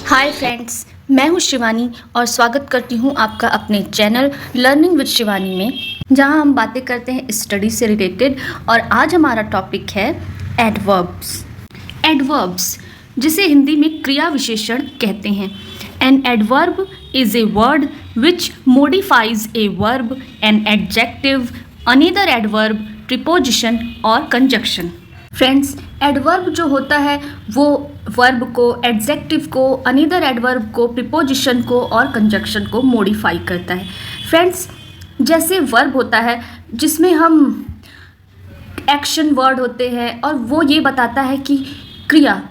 Hi friends, मैं हूँ शिवानी और स्वागत करती हूँ आपका अपने चैनल लर्निंग विद शिवानी में, जहाँ हम बातें करते हैं स्टडी से रिलेटेड। और आज हमारा टॉपिक है एडवर्ब्स। एडवर्ब्स जिसे हिंदी में क्रिया विशेषण कहते हैं। An adverb is a word which modifies a verb, an adjective, another adverb, preposition और कंजक्शन। फ्रेंड्स, एडवर्ब जो होता है वो वर्ब को, एडजेक्टिव को, अनदर एडवर्ब को, प्रीपोजिशन को और कंजक्शन को मॉडिफाई करता है। फ्रेंड्स, जैसे वर्ब होता है जिसमें हम एक्शन वर्ड होते हैं और वो ये बताता है कि क्रिया,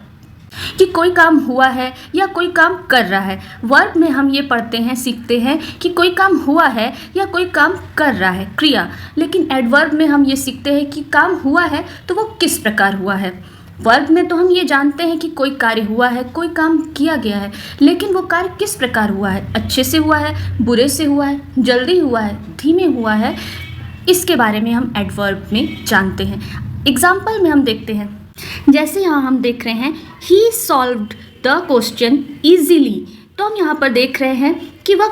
कि कोई काम हुआ है या कोई काम कर रहा है। वर्ब में हम ये पढ़ते हैं, सीखते हैं कि कोई काम हुआ है या कोई काम कर रहा है, क्रिया। लेकिन एडवर्ब में हम ये सीखते हैं कि काम हुआ है तो वो किस प्रकार हुआ है। वर्ब में तो हम ये जानते हैं कि कोई कार्य हुआ है, कोई काम किया गया है, लेकिन वो कार्य किस प्रकार हुआ है, अच्छे से हुआ है, बुरे से हुआ है, जल्दी हुआ है, धीमे हुआ है, इसके बारे में हम एडवर्ब में जानते हैं। एग्जाम्पल में हम देखते हैं, जैसे यहाँ हम देख रहे हैं ही सॉल्व्ड द क्वेश्चन ईजीली। तो हम यहाँ पर देख रहे हैं कि वह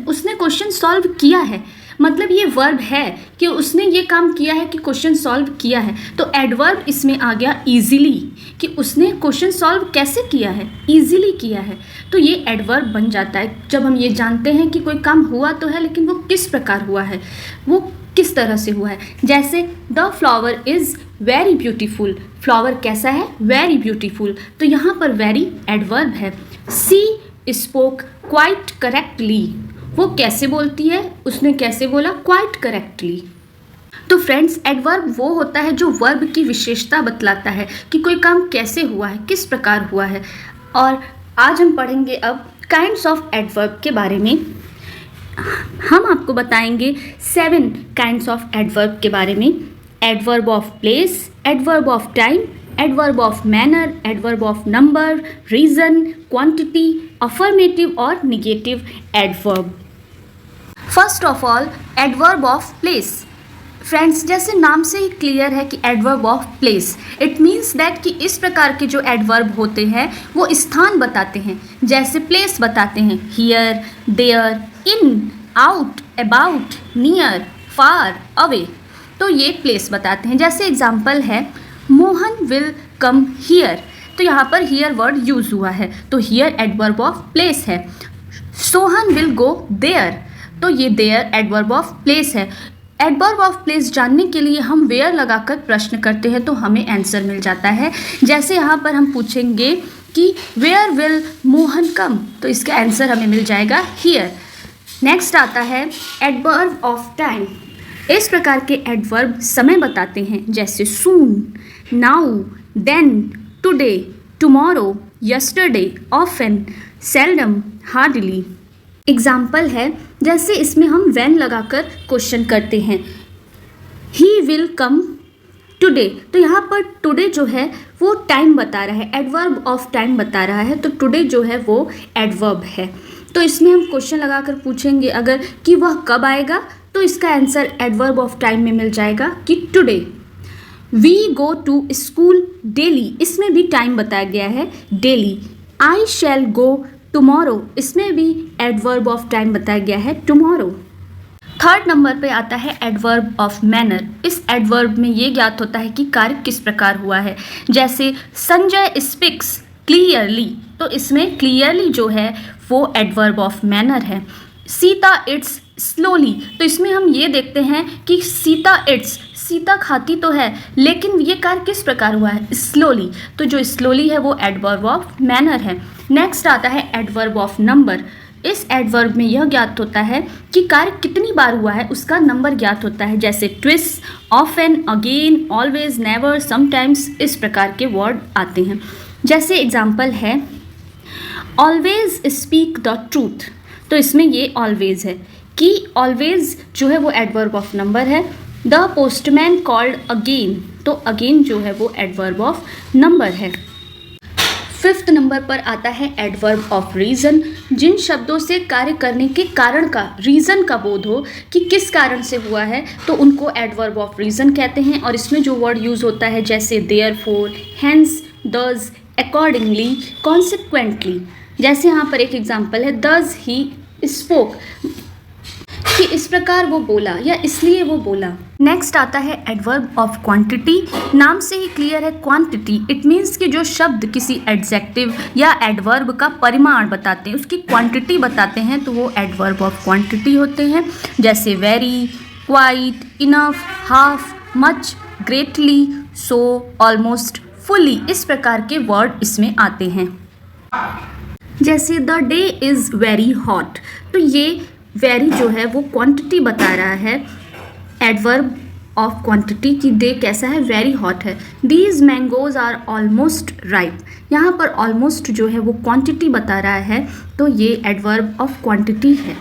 उसने क्वेश्चन सॉल्व किया है, मतलब ये वर्ब है कि उसने ये काम किया है कि क्वेश्चन सॉल्व किया है। तो एडवर्ब इसमें आ गया ईजीली, कि उसने क्वेश्चन सॉल्व कैसे किया है, ईजीली किया है। तो ये एडवर्ब बन जाता है जब हम ये जानते हैं कि कोई काम हुआ तो है, लेकिन वो किस प्रकार हुआ है, वो किस तरह से हुआ है। जैसे the flower is very beautiful, flower कैसा है, वेरी ब्यूटीफुल। तो यहाँ पर वेरी एडवर्ब है। सी स्पोक क्वाइट करेक्टली, वो कैसे बोलती है, उसने कैसे बोला, क्वाइट करेक्टली। तो फ्रेंड्स, एडवर्ब वो होता है जो वर्ब की विशेषता बतलाता है कि कोई काम कैसे हुआ है, किस प्रकार हुआ है। और आज हम पढ़ेंगे अब काइंड्स ऑफ एडवर्ब के बारे में। हम आपको बताएंगे 7 काइंड्स ऑफ एडवर्ब के बारे में। Adverb of place, adverb of time, adverb of manner, adverb of number, reason, quantity, affirmative और negative adverb. First of all, adverb of place. Friends, जैसे नाम से ही क्लियर है कि adverb of place, it means that कि इस प्रकार के जो एडवर्ब होते हैं वो स्थान बताते हैं। जैसे प्लेस बताते हैं here, there, in, out, about, near, far, away. तो ये प्लेस बताते हैं। जैसे एग्जाम्पल है मोहन विल कम हियर, तो यहाँ पर हियर वर्ड यूज हुआ है, तो हियर एडवर्ब ऑफ प्लेस है। सोहन विल गो देयर, तो ये देयर एडवर्ब ऑफ प्लेस है। एडवर्ब ऑफ प्लेस जानने के लिए हम वेयर लगाकर प्रश्न करते हैं तो हमें आंसर मिल जाता है। जैसे यहाँ पर हम पूछेंगे कि वेयर विल मोहन कम, तो इसका आंसर हमें मिल जाएगा हियर। नेक्स्ट आता है एडवर्ब ऑफ टाइम। इस प्रकार के एडवर्ब समय बताते हैं, जैसे soon, now, then, today, tomorrow, yesterday, often, seldom, hardly. Example है, जैसे इसमें हम व्हेन लगाकर क्वेश्चन करते हैं, ही विल कम टुडे, तो यहाँ पर टुडे जो है वो टाइम बता रहा है, एडवर्ब ऑफ टाइम बता रहा है, तो टुडे जो है वो एडवर्ब है। तो इसमें हम क्वेश्चन लगाकर पूछेंगे अगर कि वह कब आएगा, तो इसका आंसर एडवर्ब ऑफ टाइम में मिल जाएगा कि today. We go to school daily, इसमें भी टाइम बताया गया है, डेली। आई शैल गो टुमारो, इसमें भी एडवर्ब ऑफ टाइम बताया गया है, टुमारो। थर्ड नंबर पे आता है एडवर्ब ऑफ मैनर। इस एडवर्ब में ये ज्ञात होता है कि कार्य किस प्रकार हुआ है। जैसे संजय स्पीक्स क्लियरली, तो इसमें क्लियरली जो है वो एडवर्ब ऑफ मैनर है। सीता इट्स स्लोली, तो इसमें हम ये देखते हैं कि सीता इट्स, सीता खाती तो है, लेकिन ये कार्य किस प्रकार हुआ है, स्लोली, तो जो स्लोली है वो एडवर्ब ऑफ मैनर है। नेक्स्ट आता है एडवर्ब ऑफ नंबर। इस एडवर्ब में यह ज्ञात होता है कि कार्य कितनी बार हुआ है, उसका नंबर ज्ञात होता है। जैसे twist, often, again, always, never, sometimes, इस प्रकार के वर्ड आते हैं। जैसे एग्जाम्पल है ऑलवेज स्पीक द ट्रूथ, तो इसमें ये ऑलवेज है कि ऑलवेज जो है वो एडवर्ब ऑफ नंबर है। द पोस्टमैन कॉल्ड अगेन, तो अगेन जो है वो एडवर्ब ऑफ नंबर है। फिफ्थ नंबर पर आता है एडवर्ब ऑफ रीज़न। जिन शब्दों से कार्य करने के कारण का, रीज़न का बोध हो कि किस कारण से हुआ है, तो उनको एडवर्ब ऑफ रीज़न कहते हैं। और इसमें जो वर्ड यूज़ होता है जैसे देयरफॉर, हेंस, दस, अकॉर्डिंगली, कॉन्सिक्वेंटली। जैसे यहाँ पर एक एग्जाम्पल है, दस ही स्पोक, कि इस प्रकार वो बोला या इसलिए वो बोला। नेक्स्ट आता है एडवर्ब ऑफ क्वांटिटी। नाम से ही क्लियर है, क्वांटिटी इट मीन्स कि जो शब्द किसी एडजेक्टिव या एडवर्ब का परिमाण बताते हैं, उसकी क्वांटिटी बताते हैं, तो वो एडवर्ब ऑफ क्वांटिटी होते हैं। जैसे very, quite, enough, half, much, greatly, so, almost, fully, इस प्रकार के वर्ड इसमें आते हैं। जैसे the day is very hot, तो ये वेरी जो है वो क्वांटिटी बता रहा है, एडवर्ब ऑफ क्वांटिटी की डे कैसा है, वेरी हॉट है। These mangoes are almost ripe, यहाँ पर ऑलमोस्ट जो है वो क्वांटिटी बता रहा है, तो ये एडवर्ब ऑफ क्वांटिटी है।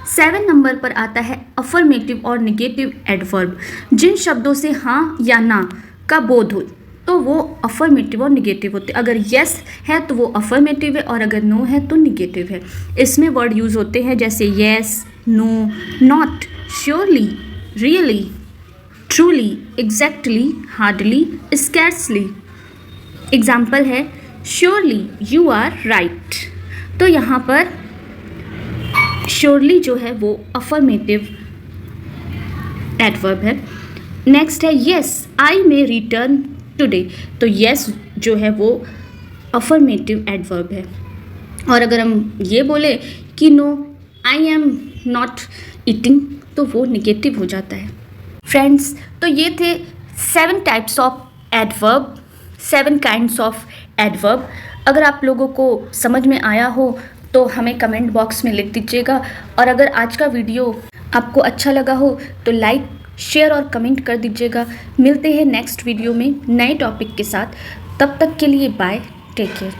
7 नंबर पर आता है अफर्मेटिव और निगेटिव एडवर्ब। जिन शब्दों से हाँ या ना का बोध हो तो वो अफर्मेटिव और निगेटिव होते हैं। अगर यस है तो वो अफर्मेटिव है और अगर नो है तो निगेटिव है। इसमें वर्ड यूज़ होते हैं जैसे yes, no, not, surely, really, truly, exactly, hardly, scarcely. Example है श्योरली यू आर राइट, तो यहाँ पर श्योरली जो है वो अफर्मेटिव एडवर्ब है। नेक्स्ट है yes I may return today, तो येस जो है वो अफर्मेटिव एडवर्ब है। और अगर हम ये बोले कि no I am not eating, तो वो निगेटिव हो जाता है। फ्रेंड्स, तो ये थे 7 types of adverb, 7 kinds of adverb. अगर आप लोगों को समझ में आया हो तो हमें कमेंट बॉक्स में लिख दीजिएगा, और अगर आज का वीडियो आपको अच्छा लगा हो तो लाइक, शेयर और कमेंट कर दीजिएगा। मिलते हैं नेक्स्ट वीडियो में नए टॉपिक के साथ, तब तक के लिए बाय, टेक केयर।